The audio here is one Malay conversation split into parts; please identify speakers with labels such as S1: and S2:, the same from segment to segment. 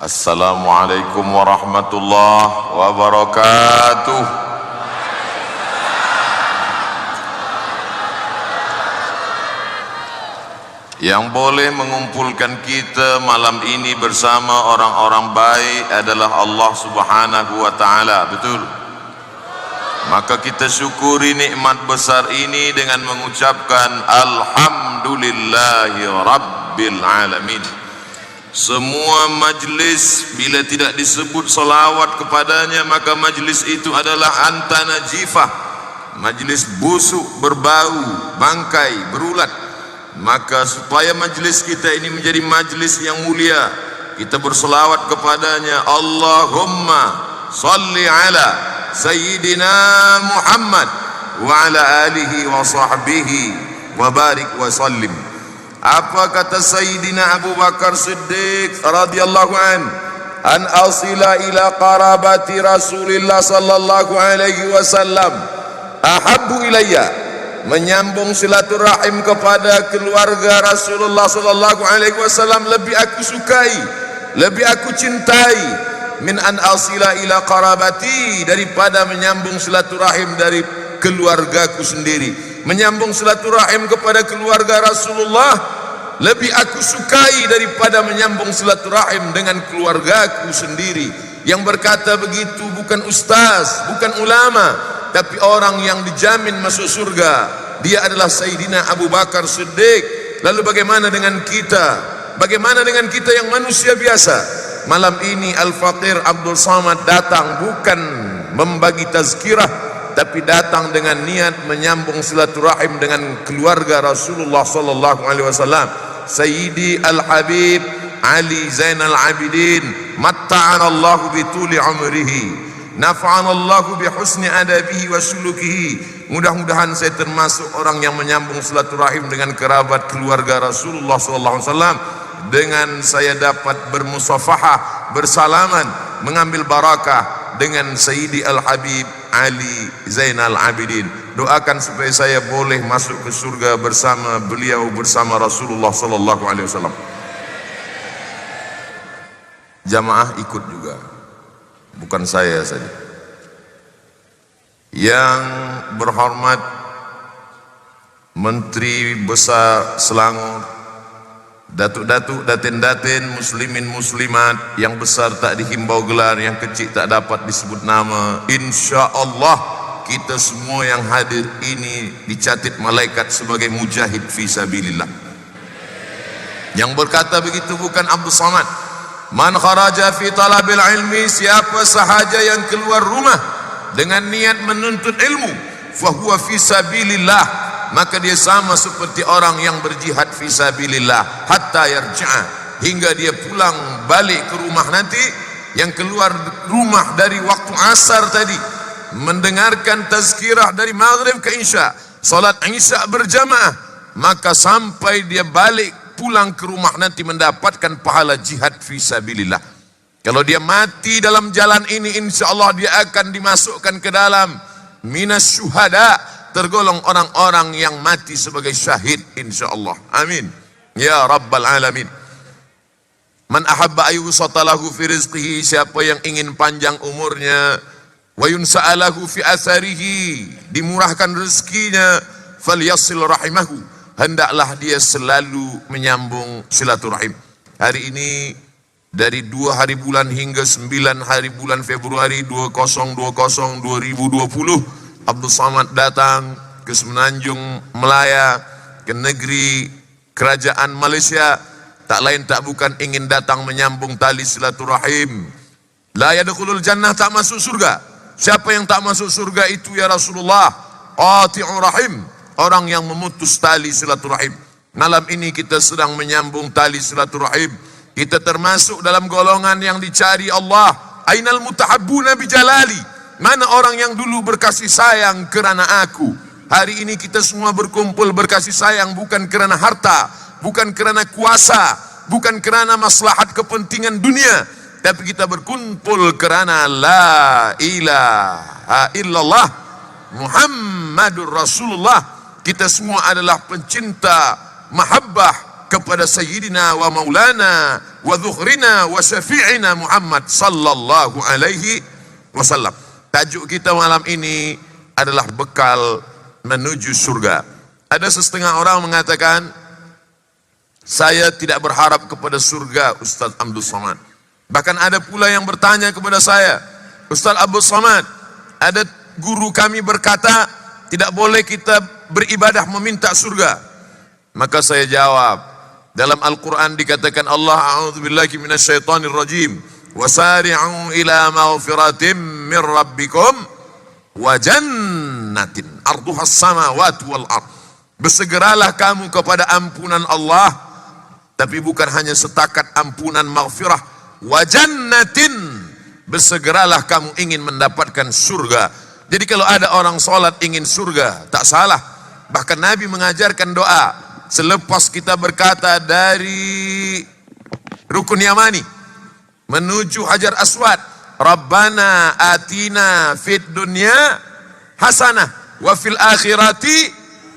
S1: Assalamualaikum warahmatullahi wabarakatuh. Yang boleh mengumpulkan kita malam ini bersama orang-orang baik adalah Allah Subhanahu wa taala, betul? Maka kita syukuri nikmat besar ini dengan mengucapkan alhamdulillahi rabbil alamin. Semua majlis bila tidak disebut salawat kepadanya, maka majlis itu adalah anta najifah, majlis busuk, berbau, bangkai, berulat. Maka supaya majlis kita ini menjadi majlis yang mulia, kita berselawat kepadanya. Allahumma salli ala Sayyidina Muhammad wa ala alihi wa sahbihi wa barik wa sallim. Apa kata Sayyidina Abu Bakar Siddiq radhiyallahu an asila ila qarabati Rasulillah sallallahu alaihi wasallam ahabbu ilayya, menyambung silaturahim kepada keluarga Rasulullah sallallahu alaihi wasallam lebih aku sukai, lebih aku cintai, min an asila ila qarabati, daripada menyambung silaturahim dari keluargaku sendiri. Menyambung silaturahim kepada keluarga Rasulullah lebih aku sukai daripada menyambung silaturahim dengan keluargaku sendiri. Yang berkata begitu bukan ustaz, bukan ulama, tapi orang yang dijamin masuk surga. Dia adalah Sayyidina Abu Bakar Siddiq. Lalu bagaimana dengan kita? Bagaimana dengan kita yang manusia biasa? Malam ini Al-Faqir Abdul Samad datang bukan membagi tazkirah, tapi datang dengan niat menyambung silaturahim dengan keluarga Rasulullah sallallahu alaihi wasallam. Sayyidi Al-Habib Ali Zainal Abidin, matta'ana Allah bituli umrihi, nafa'ana Allah bihusni adabihi wa sulukihi. Mudah-mudahan saya termasuk orang yang menyambung silaturahim dengan kerabat keluarga Rasulullah sallallahu alaihi wasallam, dengan saya dapat bermusafahah, bersalaman, mengambil barakah dengan Sayyidi Al-Habib Ali Zainal Abidin. Doakan supaya saya boleh masuk ke surga bersama beliau, bersama Rasulullah sallallahu alaihi wasallam. Jamaah ikut juga, bukan saya saja. Yang berhormat Menteri Besar Selangor, datuk-datuk, datin-datin, muslimin muslimat, yang besar tak dihimbau gelar, yang kecil tak dapat disebut nama. InsyaAllah kita semua yang hadir ini dicatat malaikat sebagai mujahid fi sabilillah. Yang berkata begitu bukan Abdul Samad. Man kharaja fi talabil ilmi, siapa sahaja yang keluar rumah dengan niat menuntut ilmu, fahuwa fi sabilillah, maka dia sama seperti orang yang berjihad fi sabilillah hatta yarja'a, hingga dia pulang balik ke rumah nanti. Yang keluar rumah dari waktu asar tadi, mendengarkan tazkirah dari maghrib ke isya, salat isya berjamaah, maka sampai dia balik pulang ke rumah nanti mendapatkan pahala jihad fi sabilillah. Kalau dia mati dalam jalan ini, insyaallah dia akan dimasukkan ke dalam minas syuhada, tergolong orang-orang yang mati sebagai syahid insyaallah. Amin ya rabbal alamin. Man ahabba ayyusatalahu fi rizqihi, siapa yang ingin panjang umurnya, wa yunsa'alahu fi atharihi, dimurahkan rezekinya, falyasil rahimahu, hendaklah dia selalu menyambung silaturahim. Hari ini dari 2 hari bulan hingga 9 hari bulan Februari 2020, Abdul Samad datang ke Semenanjung Melaya, ke negeri kerajaan Malaysia, tak lain tak bukan ingin datang menyambung tali silaturahim. La yadkhulul jannah, tak masuk surga. Siapa yang tak masuk surga itu ya Rasulullah? Qati'ur rahim, orang yang memutus tali silaturahim. Malam ini kita sedang menyambung tali silaturahim. Kita termasuk dalam golongan yang dicari Allah. Ainal mutahabbuna bijalali, mana orang yang dulu berkasih sayang kerana aku. Hari ini kita semua berkumpul berkasih sayang bukan kerana harta, bukan kerana kuasa, bukan kerana maslahat kepentingan dunia, tapi kita berkumpul kerana la ilaha illallah Muhammadur Rasulullah. Kita semua adalah pencinta mahabbah kepada Sayyidina wa Maulana wa Dhukhrina wa Syafi'ina Muhammad sallallahu alaihi wasallam. Tajuk kita malam ini adalah bekal menuju surga. Ada setengah orang mengatakan, saya tidak berharap kepada surga Ustaz Abdul Somad. Bahkan ada pula yang bertanya kepada saya, Ustaz Abdul Somad, ada guru kami berkata tidak boleh kita beribadah meminta surga. Maka saya jawab, dalam Al-Quran dikatakan Allah, a'udzubillahi minasyaitonir rajim, wasari'u ila maghfiratim min rabbikum wa jannatin arduhas samawati wal ard. Bersegeralah kamu kepada ampunan Allah, tapi bukan hanya setakat ampunan maghfirah, wa jannatin, bersegeralah kamu ingin mendapatkan surga. Jadi kalau ada orang sholat ingin surga, tak salah. Bahkan Nabi mengajarkan doa selepas kita berkata dari Rukun Yamani menuju Hajar Aswad, Rabbana atina fid dunya hasanah wa fil akhirati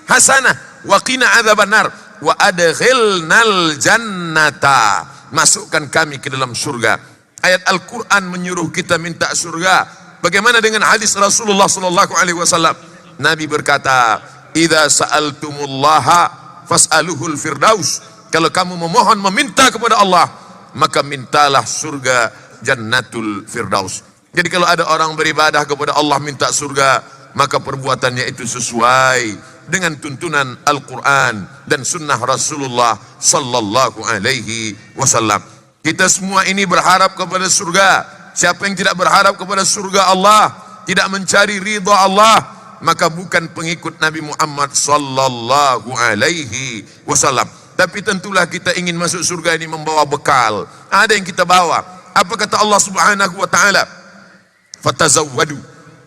S1: hasanah wa qina adzabannar wa adkhilnal jannata. Masukkan kami ke dalam surga. Ayat Al-Quran menyuruh kita minta surga. Bagaimana dengan hadis Rasulullah sallallahu alaihi wasallam? Nabi berkata, "Idza sa'altumullaha fas'aluhul firdaus." Kalau kamu memohon meminta kepada Allah, maka mintalah surga Jannatul Firdaus. Jadi kalau ada orang beribadah kepada Allah minta surga, maka perbuatannya itu sesuai dengan tuntunan Al-Quran dan sunnah Rasulullah sallallahu alaihi wasallam. Kita semua ini berharap kepada surga. Siapa yang tidak berharap kepada surga Allah, tidak mencari ridha Allah, maka bukan pengikut Nabi Muhammad sallallahu alaihi wasallam. Tapi tentulah kita ingin masuk surga ini membawa bekal. Ada yang kita bawa. Apa kata Allah Subhanahu wa taala? Fatazawwadu,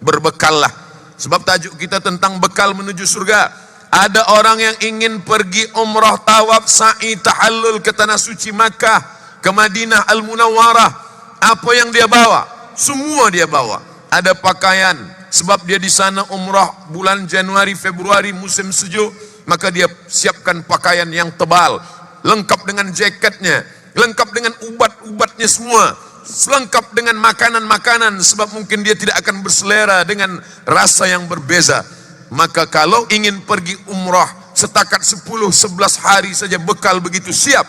S1: berbekallah. Sebab tajuk kita tentang bekal menuju surga. Ada orang yang ingin pergi umrah, tawaf, sa'i, tahallul ke tanah suci Makkah, ke Madinah Al-Munawwarah. Apa yang dia bawa? Semua dia bawa. Ada pakaian, sebab dia di sana umrah bulan Januari, Februari, musim sejuk, maka dia siapkan pakaian yang tebal, lengkap dengan jaketnya, lengkap dengan ubat-ubatnya semua, lengkap dengan makanan-makanan, sebab mungkin dia tidak akan berselera dengan rasa yang berbeza. Maka kalau ingin pergi umrah setakat 10-11 hari saja bekal begitu siap,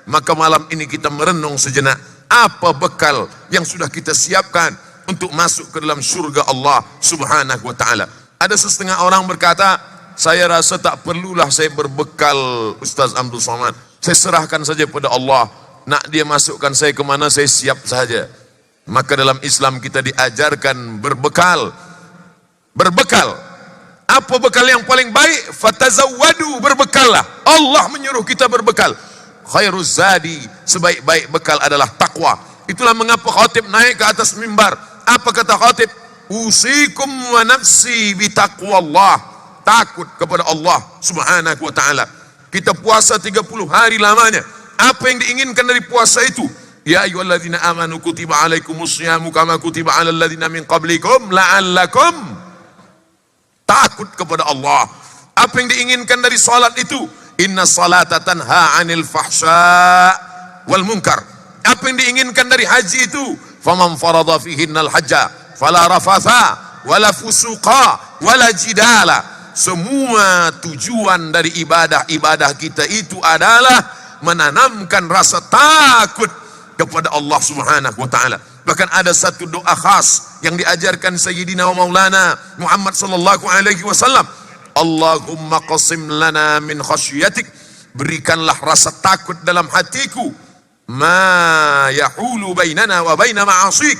S1: maka malam ini kita merenung sejenak. Apa bekal yang sudah kita siapkan untuk masuk ke dalam surga Allah Subhanahu wa ta'ala? Ada setengah orang berkata, saya rasa tak perlulah saya berbekal Ustaz Abdul Somad, saya serahkan saja pada Allah, nak dia masukkan saya ke mana saya siap saja. Maka dalam Islam kita diajarkan berbekal. Apa bekal yang paling baik? Fatazawwadu, berbekallah. Allah menyuruh kita berbekal. Khairuz zadi, sebaik-baik bekal adalah takwa. Itulah mengapa khatib naik ke atas mimbar. Apa kata khatib? Usikum wa nafsi bitaqwallah. Takut kepada Allah Subhanahu wa ta'ala. Kita puasa 30 hari lamanya. Apa yang diinginkan dari puasa itu? Ya ayyuhalladzina amanu kutiba alaikumus syiyamu kama kutiba alal ladzina min qablikum la'allakum. Takut kepada Allah. Apa yang diinginkan dari salat itu? Inna salata tanha 'anil fahsya wal munkar. Apa yang diinginkan dari haji itu? Faman farada fihinnal hajja fala rafatha wala fusuqa wala jidala. Semua tujuan dari ibadah-ibadah kita itu adalah menanamkan rasa takut kepada Allah Subhanahu wa taala. Bahkan ada satu doa khas yang diajarkan Sayyidina wa Maulana Muhammad sallallahu alaihi wasallam. Allahumma qasim lana min khasyiatik, berikanlah rasa takut dalam hatiku, ma yahulu bainana wa baina ma'asik,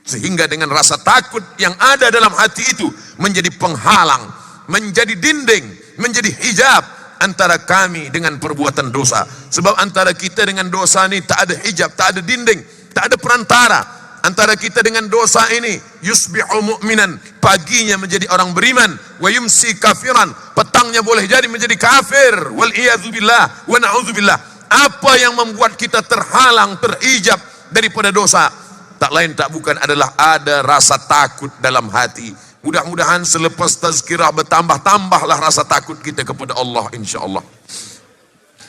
S1: sehingga dengan rasa takut yang ada dalam hati itu menjadi penghalang, menjadi dinding, menjadi hijab antara kami dengan perbuatan dosa. Sebab antara kita dengan dosa ini tak ada hijab, tak ada dinding, tak ada perantara. Antara kita dengan dosa ini, yusbihu mu'minan, paginya menjadi orang beriman, wa yumsi kafiran, petangnya boleh jadi menjadi kafir, wal iyadzubillah wa na'udzubillah. Apa yang membuat kita terhalang, terhijab daripada dosa? Tak lain tak bukan adalah ada rasa takut dalam hati. Mudah-mudahan selepas tazkirah bertambah-tambahlah rasa takut kita kepada Allah, insya Allah.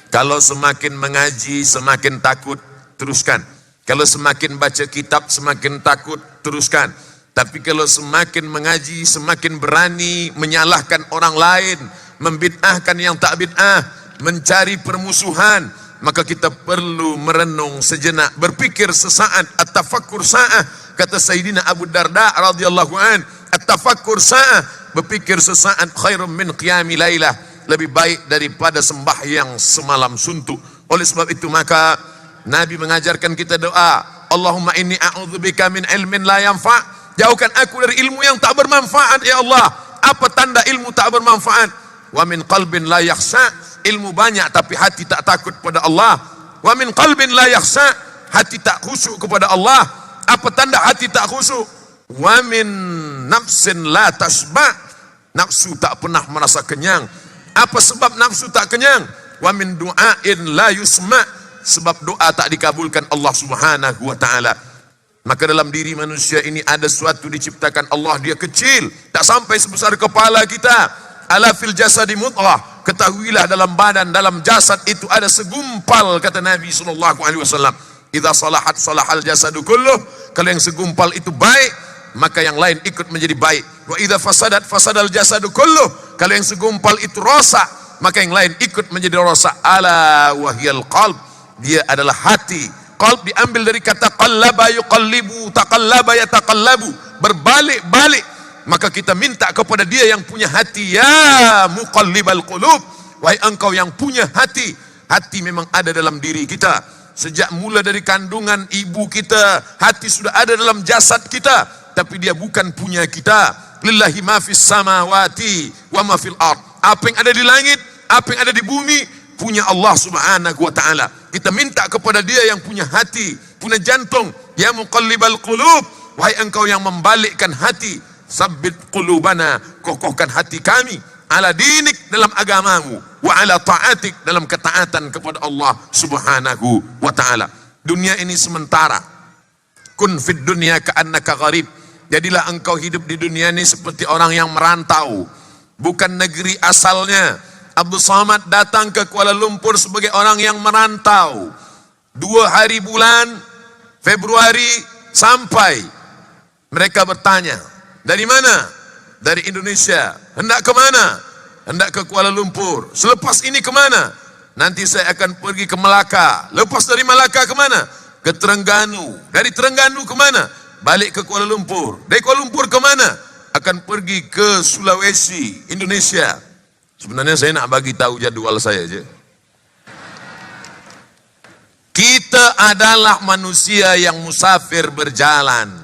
S1: Kalau semakin mengaji, semakin takut, teruskan. Kalau semakin baca kitab, semakin takut, teruskan. Tapi kalau semakin mengaji, semakin berani menyalahkan orang lain, membid'ahkan yang tak bid'ah, mencari permusuhan, maka kita perlu merenung sejenak, berpikir sesaat, at-tafakkur sa'ah. Kata Sayyidina Abu Darda radhiyallahu an, at-tafakkur sa'ah, berpikir sesaat khairum min qiyami lailah, lebih baik daripada sembahyang semalam suntuk. Oleh sebab itu maka Nabi mengajarkan kita doa, Allahumma inni a'udzubika min ilmin la yanfa'. Jauhkan aku dari ilmu yang tak bermanfaat ya Allah. Apa tanda ilmu tak bermanfaat? Wa min qalbin la yakhsha, ilmu banyak tapi hati tak takut kepada Allah. Wa min qalbin la yakhsha, hati tak khusyuk kepada Allah. Apa tanda hati tak khusyuk? Wa min nafsin la tashba, nafsu tak pernah merasa kenyang. Apa sebab nafsu tak kenyang? Wa min du'ain la yusma, sebab doa tak dikabulkan Allah Subhanahu wa taala. Maka dalam diri manusia ini ada sesuatu diciptakan Allah, dia kecil, tak sampai sebesar kepala kita. Ala fil jasadi mudghah, ketahuilah dalam badan, dalam jasad itu ada segumpal, kata Nabi SAW. Idza salahat salahal jasadu kulluh, kalau yang segumpal itu baik, maka yang lain ikut menjadi baik. Wa idza fasadat fasadal jasadu kulluh, kalau yang segumpal itu rosak, maka yang lain ikut menjadi rosak. Ala wahyal qalb, dia adalah hati. Qalb diambil dari kata qallaba yuqallibu, taqallaba yataqallabu, berbalik-balik. Maka kita minta kepada dia yang punya hati, ya muqallibal qulub, wahai engkau yang punya hati. Hati memang ada dalam diri kita. Sejak mula dari kandungan ibu kita, hati sudah ada dalam jasad kita, tapi dia bukan punya kita. Lillahi ma fis samawati wa ma fil ard. Apa yang ada di langit, apa yang ada di bumi, punya Allah Subhanahu wa taala. Kita minta kepada dia yang punya hati, punya jantung, ya muqallibal qulub, wahai engkau yang membalikkan hati, sabbit qulubana, kokohkan hati kami, ala dinik, dalam agamamu, wa ala ta'atik, dalam ketaatan kepada Allah Subhanahu wa taala. Dunia ini sementara. Kun fid dunya ka'annaka gharib, jadilah engkau hidup di dunia ini seperti orang yang merantau, bukan negeri asalnya. Abdul Somad datang ke Kuala Lumpur sebagai orang yang merantau. 2 hari bulan Februari sampai. Mereka bertanya, dari mana? Dari Indonesia. Hendak ke mana? Hendak ke Kuala Lumpur. Selepas ini ke mana? Nanti saya akan pergi ke Melaka. Lepas dari Melaka ke mana? Ke Terengganu. Dari Terengganu ke mana? Balik ke Kuala Lumpur. Dari Kuala Lumpur ke mana? Akan pergi ke Sulawesi, Indonesia. Sebenarnya saya nak bagi tahu jadual saya aja. Kita adalah manusia yang musafir berjalan.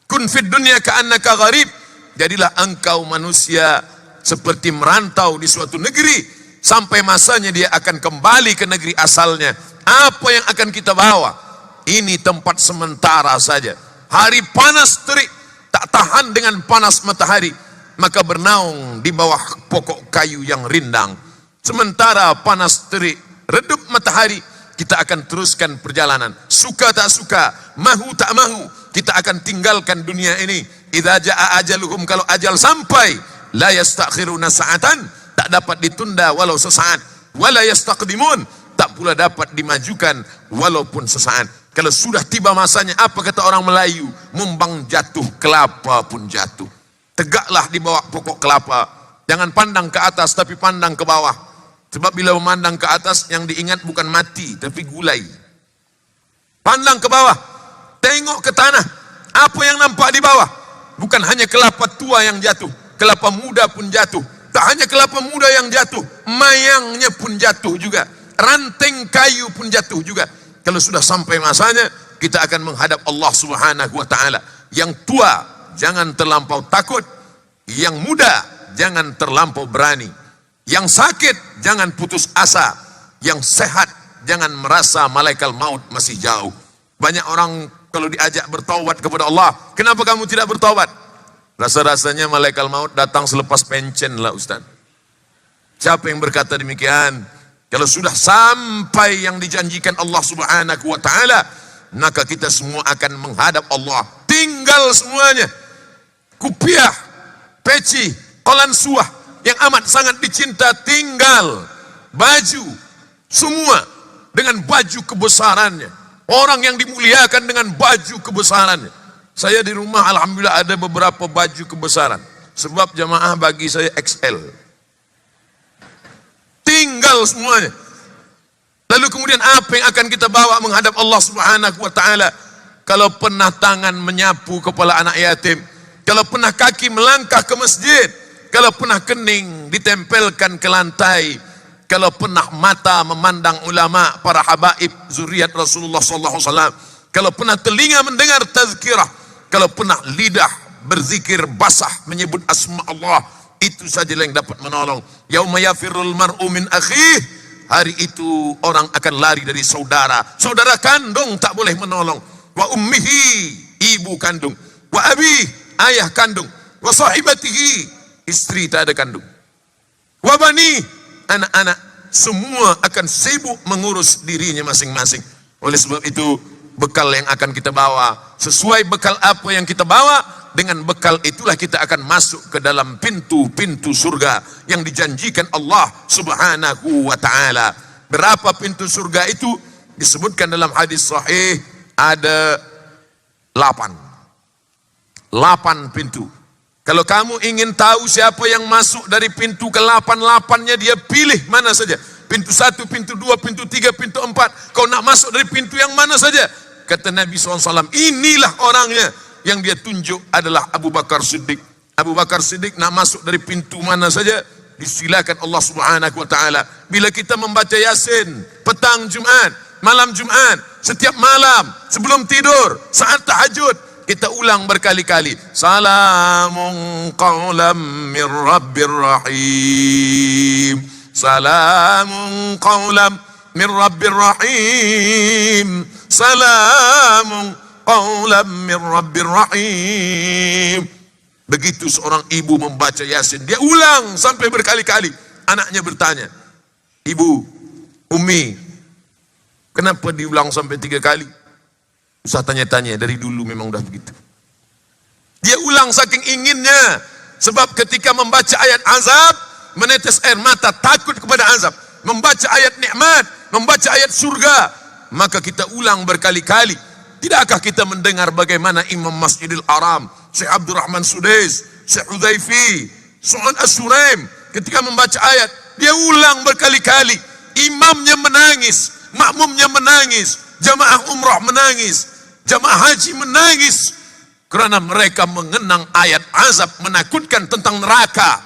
S1: Kun fid dunya ka'annaka gharib, jadilah engkau manusia seperti merantau di suatu negeri, sampai masanya dia akan kembali ke negeri asalnya. Apa yang akan kita bawa? Ini tempat sementara saja. Hari panas terik, tak tahan dengan panas matahari, maka bernaung di bawah pokok kayu yang rindang. Sementara panas terik, redup matahari, kita akan teruskan perjalanan. Suka tak suka, mahu tak mahu, kita akan tinggalkan dunia ini. Idza jaa ajaluhum, kalau ajal sampai, la yastakhiruna sa'atan, tak dapat ditunda walau sesaat. Wala yastaqdimun, tak pula dapat dimajukan walaupun sesaat. Kalau sudah tiba masanya, apa kata orang Melayu? Mumbang jatuh, kelapa pun jatuh. Tegaklah di bawah pokok kelapa. Jangan pandang ke atas tapi pandang ke bawah. Sebab bila memandang ke atas, yang diingat bukan mati tapi gulai. Pandang ke bawah, tengok ke tanah. Apa yang nampak di bawah? Bukan hanya kelapa tua yang jatuh, kelapa muda pun jatuh. Tak hanya kelapa muda yang jatuh, mayangnya pun jatuh juga, ranting kayu pun jatuh juga. Kalau sudah sampai masanya, kita akan menghadap Allah Subhanahu wa taala. Yang tua jangan terlampau takut, yang muda jangan terlampau berani, yang sakit jangan putus asa, yang sehat jangan merasa malaikat maut masih jauh. Banyak orang kalau diajak bertaubat kepada Allah, kenapa kamu tidak bertaubat? Rasa-rasanya malaikat maut datang selepas pencen lah Ustaz. Siapa yang berkata demikian? Kalau sudah sampai yang dijanjikan Allah Subhanahu wa taala, maka kita semua akan menghadap Allah. Tinggal semuanya. Kupiah, peci, kolan suah yang amat sangat dicinta tinggal. Baju,
S2: Semua dengan baju kebesarannya. Orang yang dimuliakan dengan baju kebesarannya. Saya di rumah alhamdulillah ada beberapa baju kebesaran. Sebab jamaah bagi saya XL. Tinggal semuanya. Lalu kemudian apa yang akan kita bawa menghadap Allah Subhanahu wa taala? Kalau pernah tangan menyapu kepala anak yatim, kalau pernah kaki melangkah ke masjid, kalau pernah kening ditempelkan ke lantai, kalau pernah mata memandang ulama, para habaib zuriat Rasulullah sallallahu alaihi wasallam, kalau pernah telinga mendengar tazkirah, kalau pernah lidah berzikir basah menyebut asma Allah, itu saja yang dapat menolong. Yauma yafirrul mar'u min akhih, hari itu orang akan lari dari saudara. Saudara kandung tak boleh menolong. Wa ummihi, ibu kandung. Wa abi, ayah kandung. Wa sahibatihi, istri tak ada kandung. Wa bani, anak-anak, semua akan sibuk mengurus dirinya masing-masing. Oleh sebab itu, bekal yang akan kita bawa, sesuai bekal apa yang kita bawa, dengan bekal itulah kita akan masuk ke dalam pintu-pintu surga yang dijanjikan Allah Subhanahu wa taala. Berapa pintu surga itu? Disebutkan dalam hadis sahih ada 8 pintu. Kalau kamu ingin tahu siapa yang masuk dari pintu ke-8-8-nya, dia pilih mana saja. Pintu 1, pintu 2, pintu 3, pintu 4. Kau nak masuk dari pintu yang mana saja? Kata Nabi SAW, inilah orangnya. Yang dia tunjuk adalah Abu Bakar Siddiq. Abu Bakar Siddiq nak masuk dari pintu mana saja, disilakan Allah Subhanahu wa taala. Bila kita membaca Yasin petang Jumat, malam Jumat, setiap malam sebelum tidur, saat tahajud, kita ulang berkali-kali. Salamun qawlam min rabbir rahim. Salamun qawlam min rabbir rahim. Salamun qawlam min rabbir rahim. Begitu seorang ibu membaca Yasin, dia ulang sampai berkali-kali. Anaknya bertanya, ibu, Umi, kenapa diulang sampai 3 kali? Usah tanya-tanya, dari dulu memang udah begitu. Dia ulang saking inginnya. Sebab ketika membaca ayat azab, menetes air mata, takut kepada azab. Membaca ayat nikmat, membaca ayat surga, maka kita ulang berkali-kali. Tidakkah kita mendengar bagaimana Imam Masjidil Haram, Syekh Abdurrahman Sudais, Syekh Hudhaifi, Su'an As-Suraim, ketika membaca ayat, dia ulang berkali-kali. Imamnya menangis, makmumnya menangis, jamaah umrah menangis, jamaah haji menangis, karena mereka mengenang ayat azab menakutkan tentang neraka.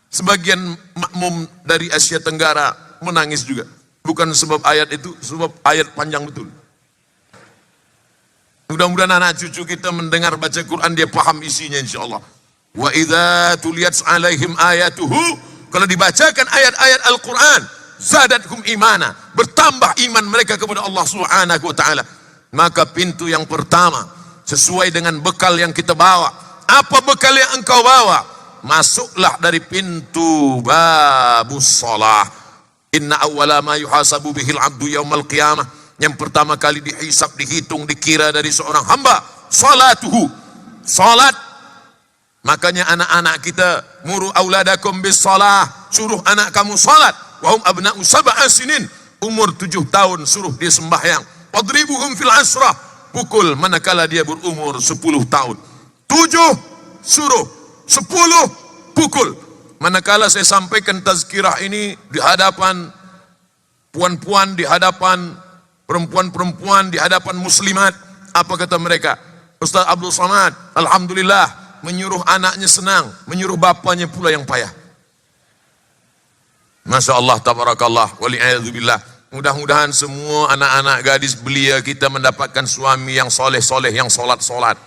S2: Sebagian makmum dari Asia Tenggara menangis juga. Bukan sebab ayat itu, sebab ayat panjang betul. Mudah-mudahan anak cucu kita mendengar baca Quran, dia paham isinya insyaAllah. Wa idza tuliyat alaihim ayatuhu, kalau dibacakan ayat-ayat Al-Quran, zadatuhum imana, bertambah iman mereka kepada Allah Subhanahu wa taala. Maka pintu yang pertama, sesuai dengan bekal yang kita bawa. Apa bekal yang engkau bawa? Masuklah dari pintu babus shalah. Inna awwala ma yuhasabu bihil abdu yaumal qiyamah. Yang pertama kali dihisab, dihitung, dikira dari seorang hamba, salatuhu, salat. Makanya anak-anak kita, muru auladakum bis salah, suruh anak kamu salat. Wahum abna'u sab'a sinin, umur 7 tahun suruh dia sembahyang. Wadribuhum fil asrah, pukul manakala dia berumur 10 tahun. 7 suruh, 10 pukul. Manakala saya sampaikan tazkirah ini di hadapan puan-puan, di hadapan perempuan-perempuan, di hadapan muslimat, apa kata mereka? Ustaz Abdul Samad, alhamdulillah, menyuruh anaknya senang, menyuruh bapaknya pula yang payah. Masya Allah, tabarakallah, wali'ayadzubillah. Mudah-mudahan semua anak-anak gadis belia kita mendapatkan suami yang soleh-soleh, yang solat-solat.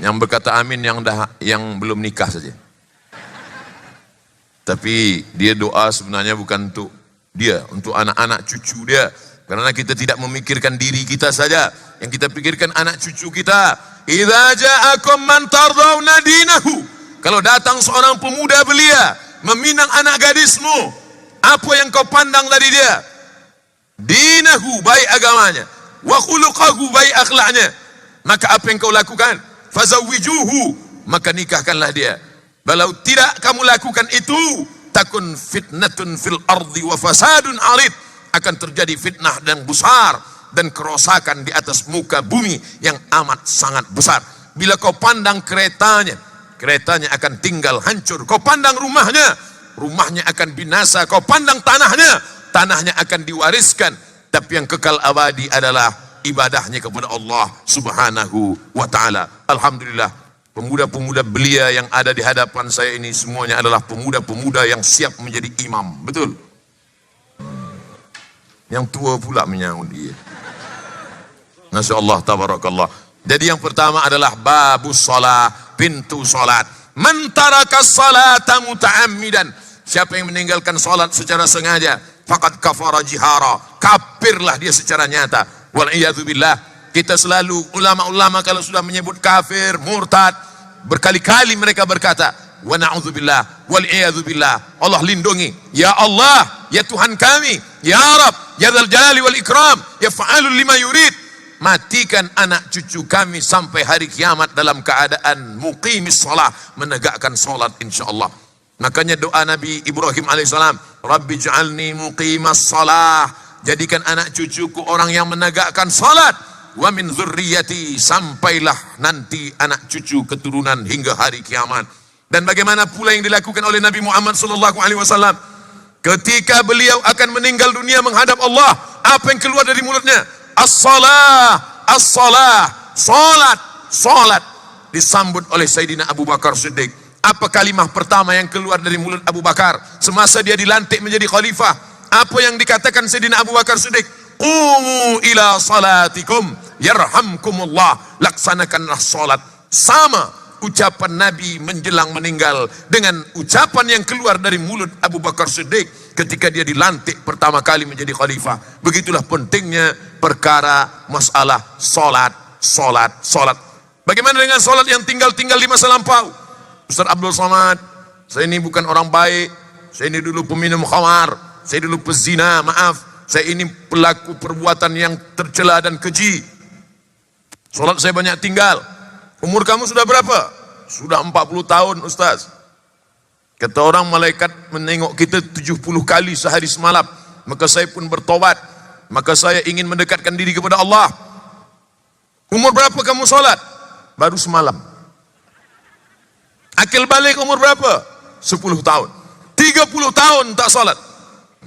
S2: Yang berkata amin yang belum nikah saja. Tapi dia doa sebenarnya bukan untuk dia, untuk anak-anak cucu dia. Karena kita tidak memikirkan diri kita saja, yang kita pikirkan anak cucu kita. Idza ja'akum man tardawna dinahu, kalau datang seorang pemuda belia meminang anak gadismu, apa yang kau pandang dari dia? Dinahu, baik agamanya, wa khuluqahu, baik akhlaknya, maka apa yang kau lakukan? Fazawwijuhu, maka nikahkanlah dia. Kalau tidak kamu lakukan itu, takun fitnatun fil ardi wa fasadun arid, akan terjadi fitnah dan besar dan kerosakan di atas muka bumi yang amat sangat besar. Bila kau pandang keretanya, keretanya akan tinggal hancur. Kau pandang rumahnya, rumahnya akan binasa. Kau pandang tanahnya, tanahnya akan diwariskan. Tapi yang kekal abadi adalah ibadahnya kepada Allah Subhanahu wa ta'ala. Alhamdulillah, pemuda-pemuda belia yang ada di hadapan saya ini semuanya adalah pemuda-pemuda yang siap menjadi imam. Betul? Yang tua pula menyaut dia. Masya Allah, tabarakallah. Jadi yang pertama adalah babus salat, pintu salat. Man taraka salata muta'ammidan, siapa yang meninggalkan salat secara sengaja, faqad kafara jihara, kafirlah dia secara nyata. Wal iyadzu billah. Kita selalu, ulama-ulama kalau sudah menyebut kafir, murtad, berkali-kali mereka berkata, wa na'udzubillah, wal iyadzu billah. Allah lindungi. Ya Allah, ya Tuhan kami, ya Rabb, ya Dzal Jalali wal Ikram, ya fa'alul lima yurid. Matikan anak cucu kami sampai hari kiamat dalam keadaan muqimis shalah, menegakkan salat insyaallah. Makanya doa Nabi Ibrahim alaihissalam, Rabbi ja'alni muqimas shalah, jadikan anak cucuku orang yang menegakkan salat. Wa min dzurriyyati, sampailah nanti anak cucu keturunan hingga hari kiamat. Dan bagaimana pula yang dilakukan oleh Nabi Muhammad sallallahu alaihi wasallam ketika beliau akan meninggal dunia menghadap Allah, apa yang keluar dari mulutnya? As-salah, as-salah, salat, salat. Disambut oleh Sayyidina Abu Bakar Siddiq. Apa kalimah pertama yang keluar dari mulut Abu Bakar semasa dia dilantik menjadi khalifah? Apa yang dikatakan Sayyidina Abu Bakar Siddiq? Qumu ila salatikum yarhamkumullah. Laksanakanlah salat. Sama ucapan Nabi menjelang meninggal dengan ucapan yang keluar dari mulut Abu Bakar Siddiq ketika dia dilantik pertama kali menjadi khalifah. Begitulah pentingnya perkara masalah salat, salat, salat. Bagaimana dengan salat yang tinggal-tinggal di masa lampau? Ustaz Abdul Somad, saya ini bukan orang baik, saya ini dulu peminum khamar, saya dulu pezina, maaf, saya ini pelaku perbuatan yang tercela dan keji. Salat saya banyak tinggal. Umur kamu sudah berapa? Sudah 40 tahun Ustaz. Kata orang, malaikat menengok kita 70 kali sehari semalam. Maka saya pun bertobat. Maka saya ingin mendekatkan diri kepada Allah. Umur berapa kamu salat? Baru semalam. Akil balik umur berapa? 10 tahun. 30 tahun tak salat.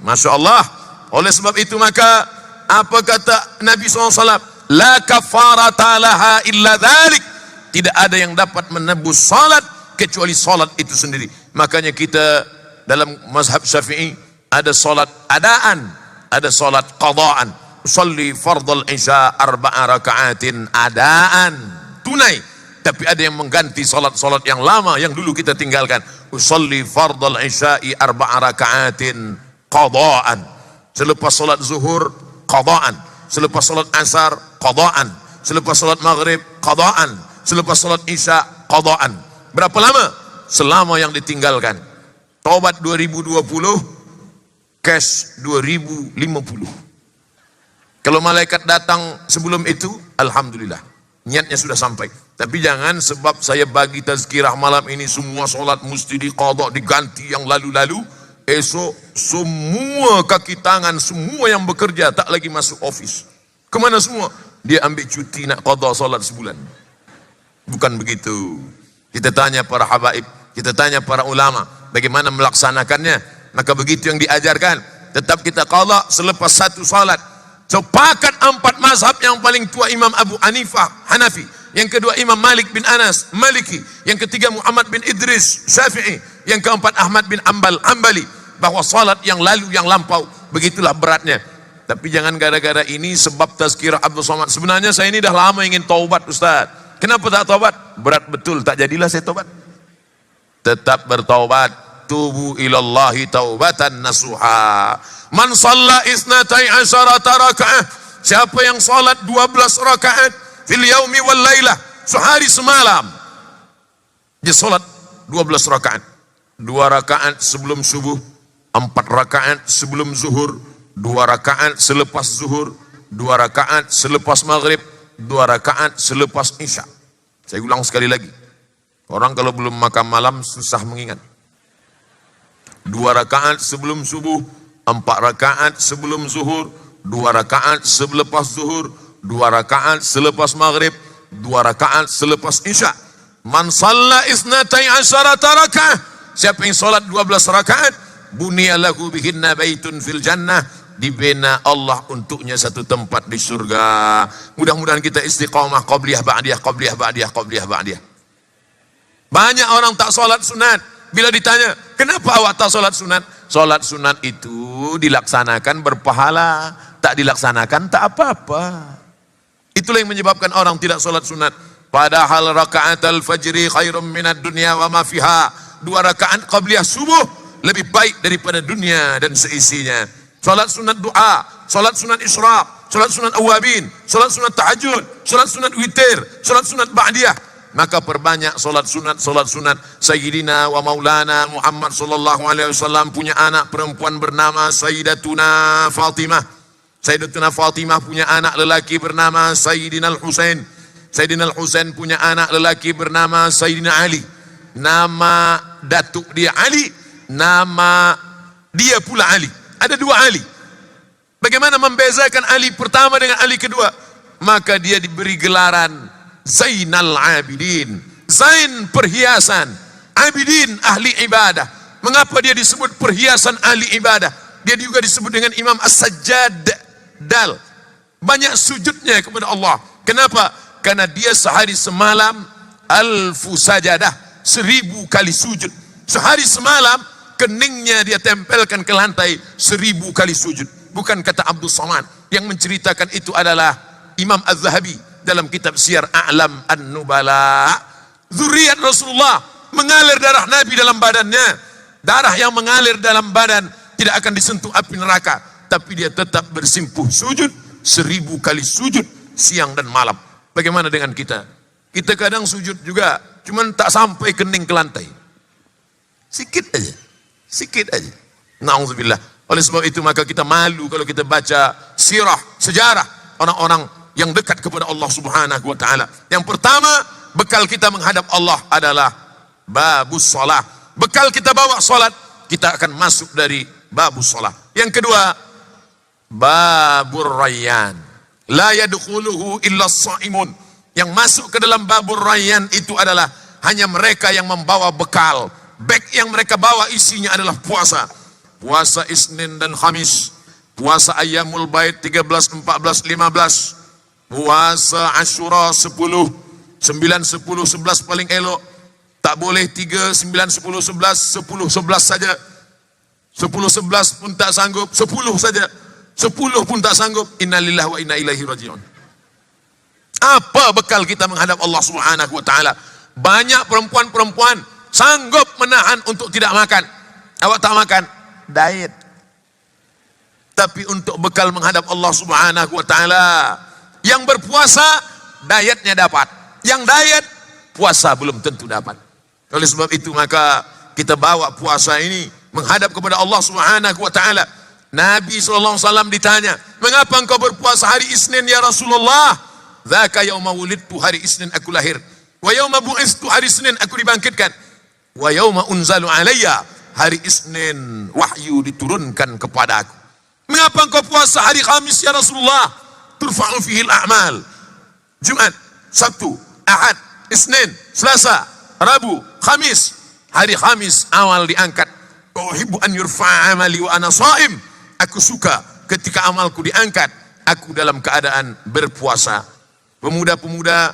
S2: Masya Allah. Oleh sebab itu maka apa kata Nabi SAW? La kafarata laha illa dhalik. Tidak ada yang dapat menebus salat kecuali salat itu sendiri. Makanya kita dalam mazhab Syafi'i ada salat adaan, ada salat qadaan. Usalli fardal isya 4 rakaatin adaan, tunai. Tapi ada yang mengganti salat-salat yang lama yang dulu kita tinggalkan. Usalli fardal isya'i 4 rakaatin qadaan. Selepas salat zuhur qadaan, selepas salat asar qadaan, selepas salat maghrib qadaan, selepas salat isya qadaan. Berapa lama? Selama yang ditinggalkan. Taubat 2020, cash 2050. Kalau malaikat datang sebelum itu, alhamdulillah, niatnya sudah sampai. Tapi jangan sebab saya bagi tazkirah malam ini semua solat mesti diqadha, diganti yang lalu-lalu, esok semua kaki tangan semua yang bekerja tak lagi masuk office. Kemana semua? Dia ambil cuti nak qadha solat sebulan. Bukan begitu. Kita tanya para habaib, kita tanya para ulama bagaimana melaksanakannya. Maka begitu yang diajarkan. Tetap kita qadha selepas satu salat. Sepakat 4 mazhab. Yang paling tua Imam Abu Hanifah Hanafi, yang kedua Imam Malik bin Anas Maliki, yang ketiga Muhammad bin Idris Syafi'i, yang keempat Ahmad bin Ambal Hambali, bahwa salat yang lalu yang lampau begitulah beratnya. Tapi jangan gara-gara ini sebab tazkirah Abdul Somad. Sebenarnya saya ini dah lama ingin taubat Ustaz. Kenapa tak taubat? Berat betul, tak jadilah saya taubat. Tetap bertaubat. Tubu ilallahi taubatan nasuha. Man shalla isnatai asyarata raka'ah. Siapa yang salat 12 rakaat fil yaumi wal lailah, sehari semalam. Dia salat 12 rakaat. 2 rakaat sebelum subuh, 4 rakaat sebelum zuhur, 2 rakaat selepas zuhur, 2 rakaat selepas maghrib, 2 rakaat selepas isya. Saya ulang sekali lagi. Orang kalau belum makan malam susah mengingat. 2 rakaat sebelum subuh, 4 rakaat sebelum zuhur, 2 rakaat selepas zuhur, 2 rakaat selepas maghrib, 2 rakaat selepas isya. Man shalla isnatai asyarata rakaat, siapa yang salat 12 rakaat, bunya lahu bihinna baitun fil jannah, dibina Allah untuknya satu tempat di surga. Mudah-mudahan kita istiqamah qabliyah ba'diyah, qabliyah ba'diyah, qabliyah ba'diyah. Banyak orang tak salat sunat. Bila ditanya, kenapa awak tak salat sunat? Salat sunat itu dilaksanakan berpahala, tak dilaksanakan tak apa-apa. Itulah yang menyebabkan orang tidak salat sunat. Padahal rakaat al-fajri khairum minad dunya wa ma fiha. 2 rakaat qabliyah subuh lebih baik daripada dunia dan seisinya. Salat sunat doa, salat sunat isyraq, salat sunat awabin, salat sunat tahajud, salat sunat witir, salat sunat ba'diyah. Maka perbanyak salat sunat. Sayyidina wa maulana Muhammad sallallahu alaihi wasallam punya anak perempuan bernama Sayyidatuna Fatimah. Sayyidatuna Fatimah punya anak lelaki bernama Sayyidina Al-Husain. Sayyidina Al-Husain punya anak lelaki bernama Sayyidina Ali. Nama datuk dia Ali, nama dia pula Ali. Ada 2 Ali. Bagaimana membezakan Ali pertama dengan Ali kedua? Maka dia diberi gelaran Zainal Abidin. Zain perhiasan, Abidin ahli ibadah. Mengapa dia disebut perhiasan ahli ibadah? Dia juga disebut dengan Imam As-Sajjad Dal. Banyak sujudnya kepada Allah. Kenapa? Karena dia sehari semalam alfu sajadah, 1000 kali sujud. Sehari semalam keningnya dia tempelkan ke lantai 1000 kali sujud. Bukan kata Abdul Somad. Yang menceritakan itu adalah Imam Az-Zahabi dalam kitab Siyar A'lam An-Nubala. Zuriat Rasulullah, mengalir darah Nabi dalam badannya. Darah yang mengalir dalam badan tidak akan disentuh api neraka, tapi dia tetap bersimpuh sujud 1000 kali sujud siang dan malam. Bagaimana dengan kita? Kita kadang sujud juga, cuman tak sampai kening ke lantai. Sikit aja. Na'udzubillah. Oleh sebab itu maka kita malu kalau kita baca sirah, sejarah orang-orang yang dekat kepada Allah Subhanahu wa taala. Yang pertama, bekal kita menghadap Allah adalah babus shalah. Bekal kita bawa salat, kita akan masuk dari babus shalah. Yang kedua, babur rayyan. La yadkhuluhu illa as-shaimun. Yang masuk ke dalam babur rayyan itu adalah hanya mereka yang membawa bekal. Beg yang mereka bawa isinya adalah puasa. Puasa Isnin dan Khamis. Puasa Ayyamul Bait 13, 14, 15. Puasa Ashura 10, 9, 10, 11 paling elok. Tak boleh 3, 9, 10, 11, 10, 11 saja. 10, 11 pun tak sanggup, 10 saja. 10 pun tak sanggup. Innalillahi wa inna ilaihi raji'un. Apa bekal kita menghadap Allah Subhanahu wa taala? Banyak perempuan-perempuan sanggup menahan untuk tidak makan. Awak tak makan, diet. Tapi untuk bekal menghadap Allah Subhanahu wa taala, yang berpuasa dietnya dapat, yang diet puasa belum tentu dapat. Oleh sebab itu maka kita bawa puasa ini menghadap kepada Allah Subhanahu wa taala. Nabi SAW ditanya, mengapa engkau berpuasa hari Isnin ya Rasulullah? Dzaka yauma wulidtu, hari Isnin aku lahir. Wa yauma bu'istu, hari Senin aku dibangkitkan. Wa yauma unzalu alayya, hari Isnin wahyu diturunkan kepada aku. Mengapa engkau puasa hari Khamis ya Rasulullah? Turfa'u fihi al-a'mal. Jumat, Sabtu, Ahad, Isnin, Selasa, Rabu, Khamis. Hari Khamis awal diangkat. Uhibbu an yurfa'a amali wa ana shaim. Aku suka ketika amalku diangkat, aku dalam keadaan berpuasa. Pemuda-pemuda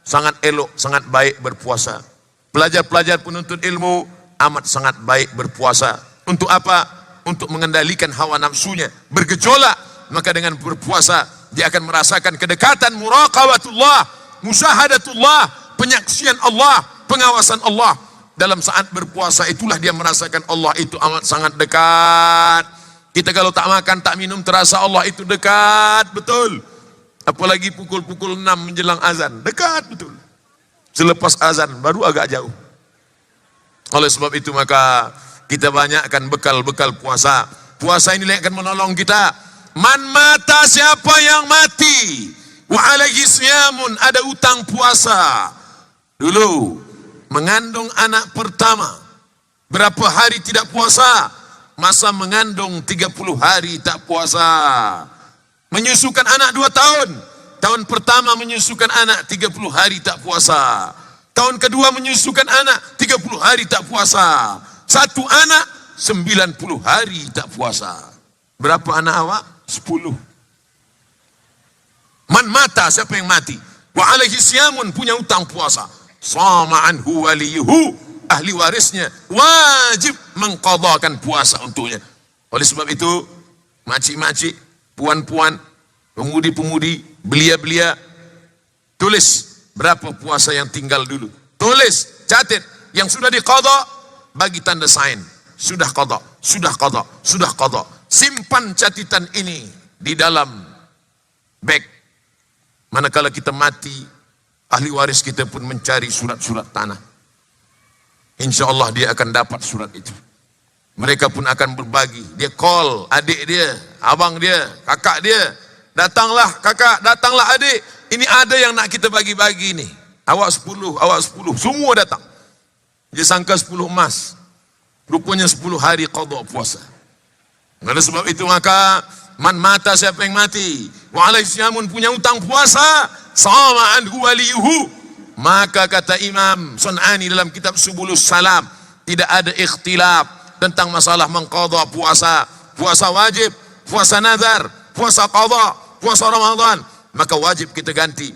S2: sangat elok, sangat baik berpuasa. Pelajar-pelajar penuntut ilmu amat sangat baik berpuasa. Untuk apa? Untuk mengendalikan hawa nafsunya. Bergejolak, maka dengan berpuasa dia akan merasakan kedekatan muraqabatullah, musyahadatullah, penyaksian Allah, pengawasan Allah. Dalam saat berpuasa itulah dia merasakan Allah itu amat sangat dekat. Kita kalau tak makan, tak minum, terasa Allah itu dekat betul. Apalagi pukul-pukul 6 menjelang azan, dekat betul. Selepas azan baru agak jauh. Oleh sebab itu maka kita banyakkan bekal-bekal puasa. Puasa ini akan menolong kita. Man mata, siapa yang mati, wa alaihi siyamun, ada utang puasa. Dulu mengandung anak pertama, Berapa hari tidak puasa? Masa mengandung 30 hari tak puasa. Menyusukan anak 2 tahun. Tahun pertama menyusukan anak 30 hari tak puasa. Tahun kedua menyusukan anak 30 hari tak puasa. Satu anak 90 hari tak puasa. Berapa anak awak? 10. Man mata, siapa yang mati? Wa alaihi siyamun, punya hutang puasa. Sama anhu waliyuhu, ahli warisnya wajib mengqadhakan puasa untuknya. Oleh sebab itu, makcik-makcik, puan-puan, pemudi-pemudi, belia-belia, tulis berapa puasa yang tinggal dulu. Tulis, catat, yang sudah diqadha, bagi tanda sign. Sudah qadha, sudah qadha, sudah qadha. Simpan catatan ini di dalam bag. Manakala kita mati, ahli waris kita pun mencari surat-surat tanah. Insya Allah dia akan dapat surat itu. Mereka pun akan berbagi. Dia call adik dia, abang dia, kakak dia. Datanglah kakak, datanglah adik. Ini ada yang nak kita bagi-bagi ni. Awak 10, awak 10. Semua datang. Dia sangka 10 emas. Rupanya 10 hari qadha puasa. Oleh sebab itu maka man mata, siapa yang mati, wa alaihi siyamun, punya hutang puasa, sama anhu waliyuhu. Maka kata Imam Sun'ani dalam kitab Subulus Salam, tidak ada ikhtilaf tentang masalah mengqadha puasa. Puasa wajib, puasa nazar, puasa qadha, puasa Ramadan. Maka wajib kita ganti